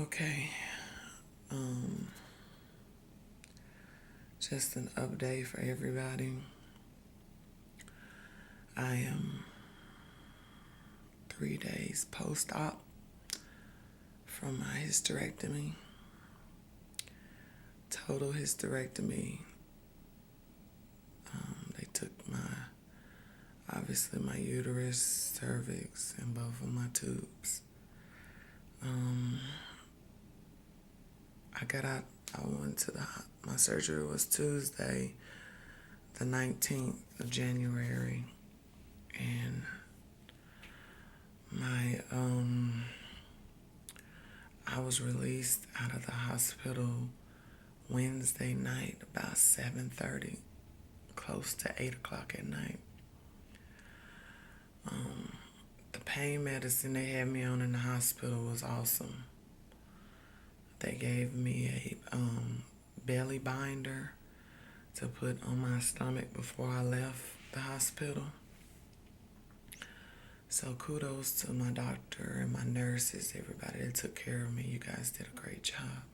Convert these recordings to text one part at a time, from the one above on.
Okay. Um, just an update for everybody. I am 3 days post-op from my hysterectomy. Total hysterectomy. They took obviously my uterus, cervix, and both of my tubes. I got out. I went to my surgery was Tuesday, the 19th of January, and I was released out of the hospital Wednesday night about 7:30, close to 8 o'clock at night. The pain medicine they had me on in the hospital was awesome. They gave me a belly binder to put on my stomach before I left the hospital. So kudos to my doctor and my nurses, everybody that took care of me. You guys did a great job.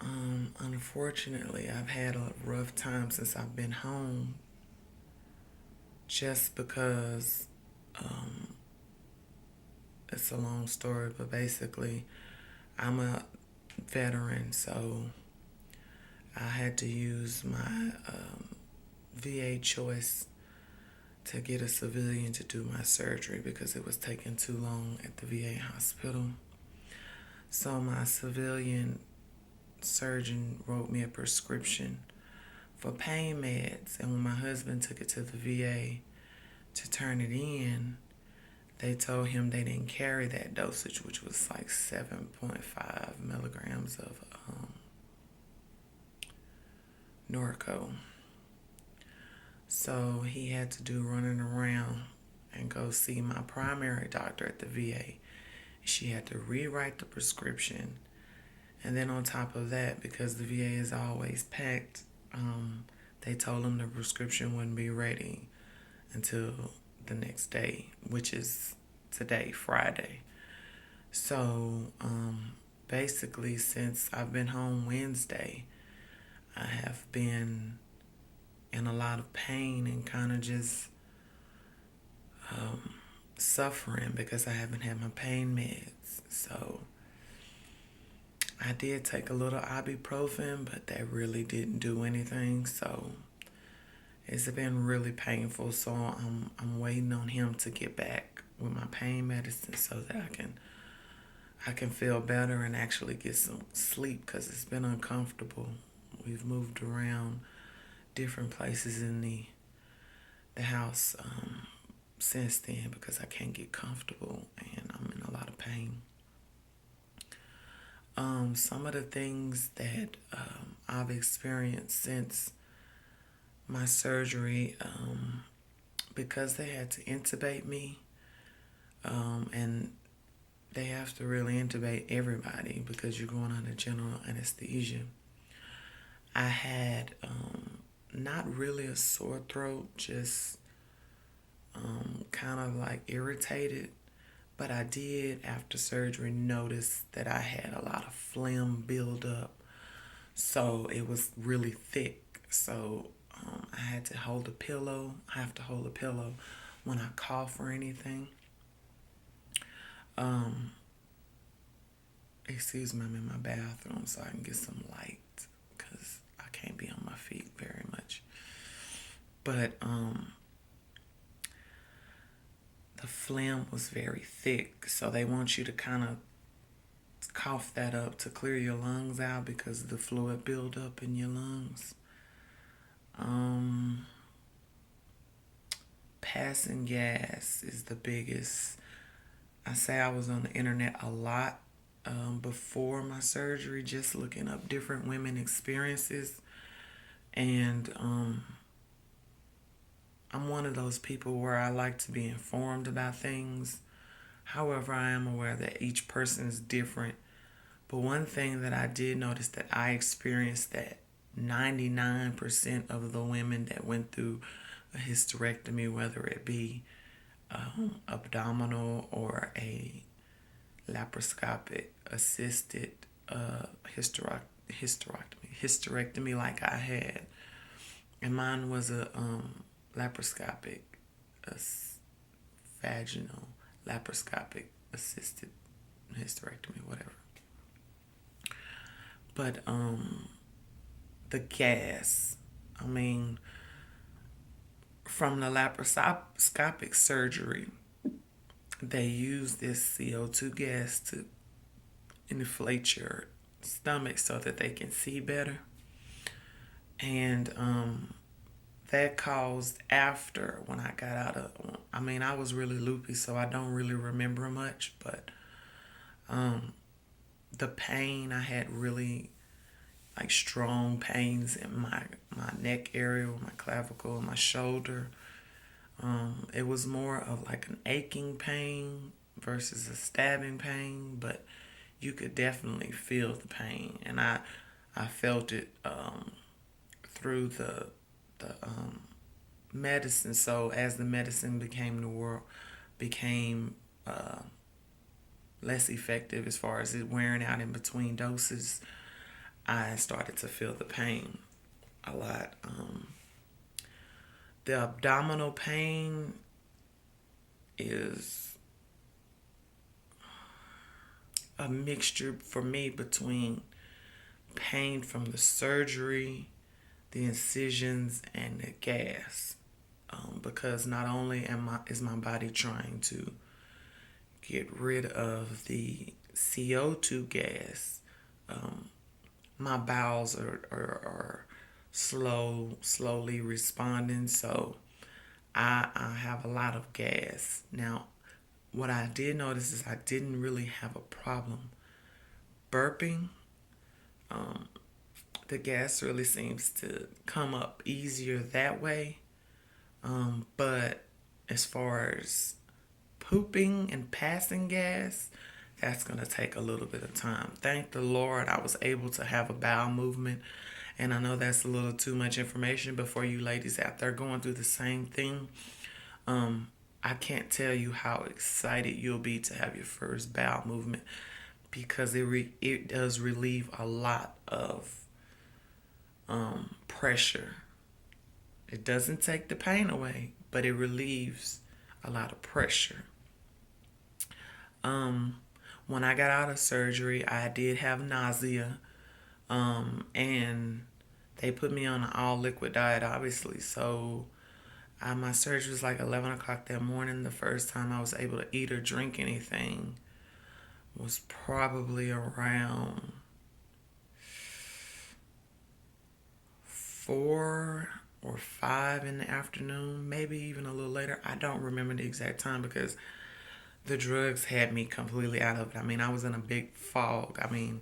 Unfortunately, I've had a rough time since I've been home, just because it's a long story, but basically I'm a veteran, so I had to use my VA choice to get a civilian to do my surgery because it was taking too long at the VA hospital. So my civilian surgeon wrote me a prescription for pain meds, and when my husband took it to the VA to turn it in, they told him they didn't carry that dosage, which was like 7.5 milligrams of Norco. So he had to do running around and go see my primary doctor at the VA. She had to rewrite the prescription. And then on top of that, because the VA is always packed, they told him the prescription wouldn't be ready until the next day, which is today, Friday. So basically, since I've been home Wednesday, I have been in a lot of pain and kind of just suffering because I haven't had my pain meds. So I did take a little ibuprofen, but that really didn't do anything. So it's been really painful. So I'm waiting on him to get back with my pain medicine so that I can feel better and actually get some sleep, because it's been uncomfortable. We've moved around different places in the house since then because I can't get comfortable and I'm in a lot of pain. Some of the things that I've experienced since my surgery, because they had to intubate me, and they have to really intubate everybody because you're going under general anesthesia. I had not really a sore throat, just kind of like irritated. But I did, after surgery, notice that I had a lot of phlegm build up. So it was really thick. So I had to hold a pillow. I have to hold a pillow when I cough or anything. Excuse me, I'm in my bathroom so I can get some light because I can't be on my feet very much. But the phlegm was very thick, so they want you to kind of cough that up to clear your lungs out because of the fluid build up in your lungs. Passing gas is the biggest. I say I was on the internet a lot before my surgery, just looking up different women experiences, and I'm one of those people where I like to be informed about things. However, I am aware that each person is different. But one thing that I did notice that I experienced, that 99% of the women that went through a hysterectomy, whether it be abdominal or a laparoscopic assisted hysterectomy like I had. And mine was a laparoscopic, uh, vaginal laparoscopic assisted hysterectomy, whatever. But the gas, I mean, from the laparoscopic surgery, they use this CO2 gas to inflate your stomach so that they can see better. And that caused after when I got out of, I mean, I was really loopy, so I don't really remember much, but the pain, I had really like strong pains in my neck area, my clavicle, my shoulder. It was more of like an aching pain versus a stabbing pain, but you could definitely feel the pain, and I felt it through the medicine. So as the medicine became less effective as far as it wearing out in between doses, I started to feel the pain a lot. The abdominal pain is a mixture for me between pain from the surgery, the incisions, and the gas. Because not only is my body trying to get rid of the CO2 gas, my bowels are slowly responding. So I have a lot of gas. Now, what I did notice is I didn't really have a problem burping. The gas really seems to come up easier that way. But as far as pooping and passing gas, that's going to take a little bit of time. Thank the Lord I was able to have a bowel movement. And I know that's a little too much information, but for you ladies out there going through the same thing, I can't tell you how excited you'll be to have your first bowel movement, because it does relieve a lot of pressure. It doesn't take the pain away, but it relieves a lot of pressure. When I got out of surgery, I did have nausea, and they put me on an all liquid diet, obviously. So my surgery was like 11 o'clock that morning. The first time I was able to eat or drink anything was probably around 4 or 5 in the afternoon, maybe even a little later. I don't remember the exact time because the drugs had me completely out of it. I mean, I was in a big fog. I mean,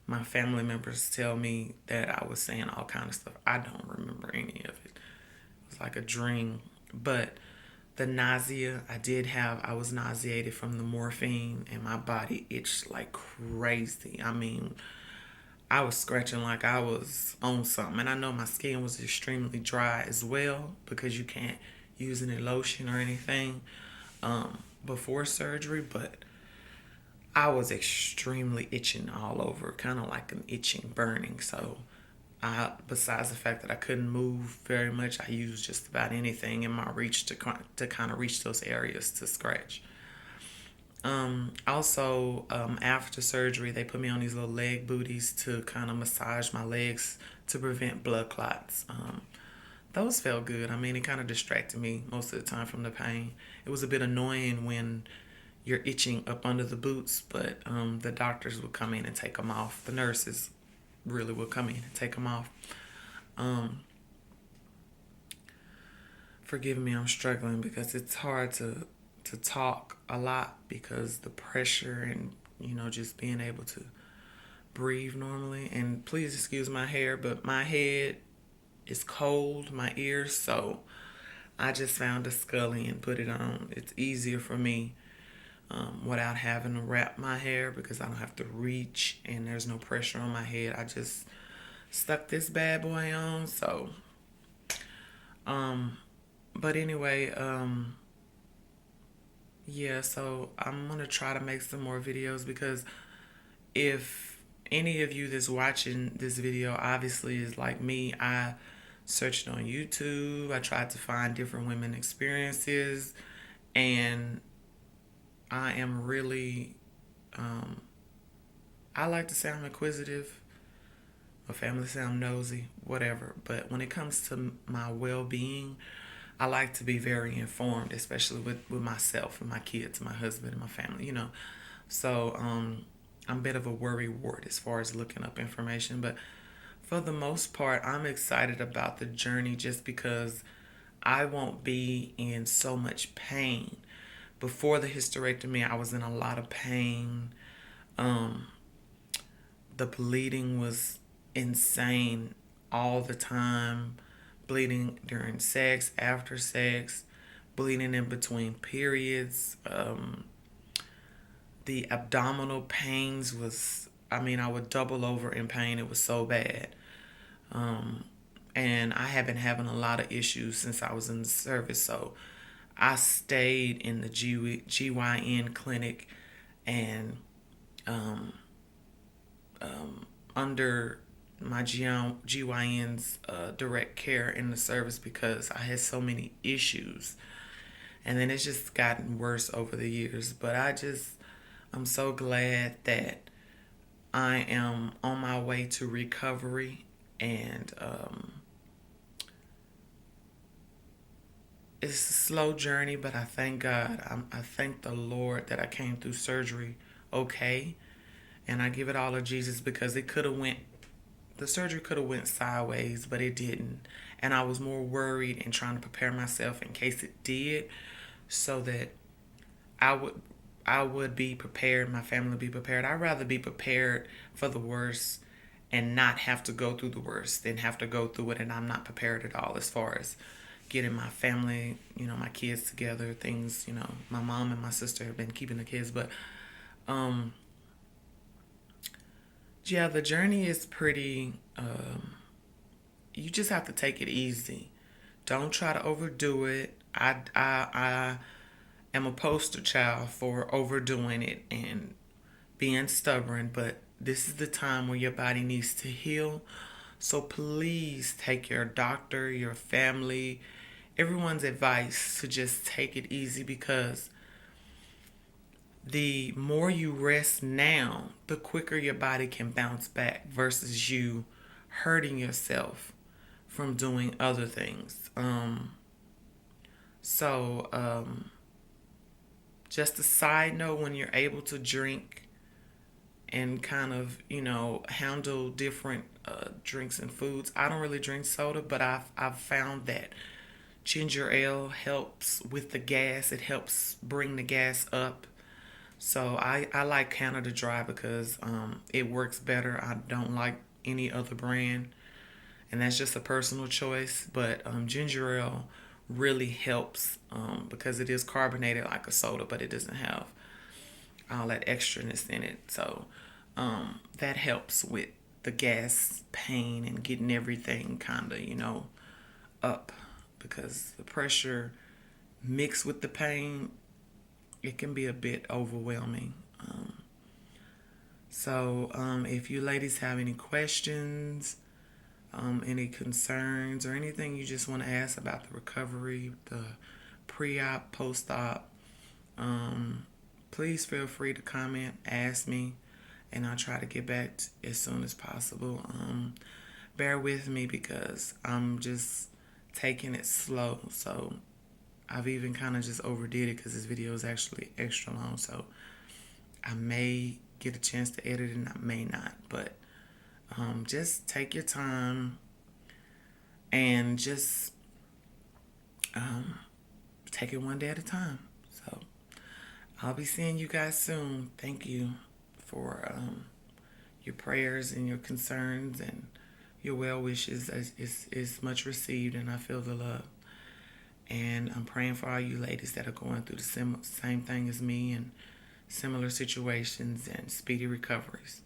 my family members tell me that I was saying all kind of stuff. I don't remember any of it. It was like a dream. But the nausea I was nauseated from the morphine, and my body itched like crazy. I mean, I was scratching like I was on something. And I know my skin was extremely dry as well, because you can't use any lotion or anything before surgery. But I was extremely itching all over, kind of like an itching burning. So besides the fact that I couldn't move very much, I used just about anything in my reach to kind of reach those areas to scratch. Also, after surgery, they put me on these little leg booties to kind of massage my legs to prevent blood clots. Those felt good. I mean, it kind of distracted me most of the time from the pain. It was a bit annoying when you're itching up under the boots, but the doctors would come in and take them off. The nurses really would come in and take them off. Forgive me, I'm struggling because it's hard to talk a lot because the pressure and, just being able to breathe normally. And please excuse my hair, but my head is cold, my ears, so I just found a Scully and put it on. It's easier for me without having to wrap my hair, because I don't have to reach and there's no pressure on my head. I just stuck this bad boy on. So but anyway, Yeah, so I'm gonna try to make some more videos because if any of you that's watching this video obviously is like me, I searched on YouTube, I tried to find different women experiences, and I am really, um, I like to say I'm inquisitive. My family say I'm nosy, whatever. But when it comes to my well-being, I like to be very informed, especially with myself and my kids, my husband and my family, So I'm a bit of a worry wart as far as looking up information. But for the most part, I'm excited about the journey just because I won't be in so much pain. Before the hysterectomy, I was in a lot of pain. Um, the bleeding was insane all the time. Bleeding during sex, after sex, bleeding in between periods. The abdominal pains was, I mean, I would double over in pain. It was so bad. Um, and I have been having a lot of issues since I was in the service. So I stayed in the GYN clinic and um, under my GYN's direct care in the service because I had so many issues. And then it's just gotten worse over the years. But I'm so glad that I am on my way to recovery. And it's a slow journey, but I thank God. I thank the Lord that I came through surgery okay. And I give it all to Jesus because the surgery could have went sideways, but it didn't. And I was more worried and trying to prepare myself in case it did, so that I would I would be prepared, my family would be prepared. I'd rather be prepared for the worst and not have to go through the worst than have to go through it and I'm not prepared at all as far as getting my family, my kids together, things, my mom and my sister have been keeping the kids, but um yeah, the journey is pretty you just have to take it easy. Don't try to overdo it. I am a poster child for overdoing it and being stubborn, but this is the time where your body needs to heal. So please take your doctor, your family, everyone's advice to just take it easy because the more you rest now, the quicker your body can bounce back versus you hurting yourself from doing other things. So, just a side note, when you're able to drink and kind of, handle different drinks and foods, I don't really drink soda, but I've found that ginger ale helps with the gas. It helps bring the gas up. So I like Canada Dry because it works better. I don't like any other brand, and that's just a personal choice. But ginger ale really helps because it is carbonated like a soda, but it doesn't have all that extraness in it. So that helps with the gas pain and getting everything kind of, up because the pressure mixed with the pain, it can be a bit overwhelming. So, if you ladies have any questions, any concerns, or anything you just want to ask about the recovery, the pre-op, post-op, please feel free to comment, ask me, and I'll try to get back as soon as possible. Bear with me because I'm just taking it slow. So I've even kind of just overdid it because this video is actually extra long. So I may get a chance to edit it and I may not. But just take your time and just take it one day at a time. So I'll be seeing you guys soon. Thank you for your prayers and your concerns and your well wishes is much received, and I feel the love. And I'm praying for all you ladies that are going through the same thing as me and similar situations and speedy recoveries.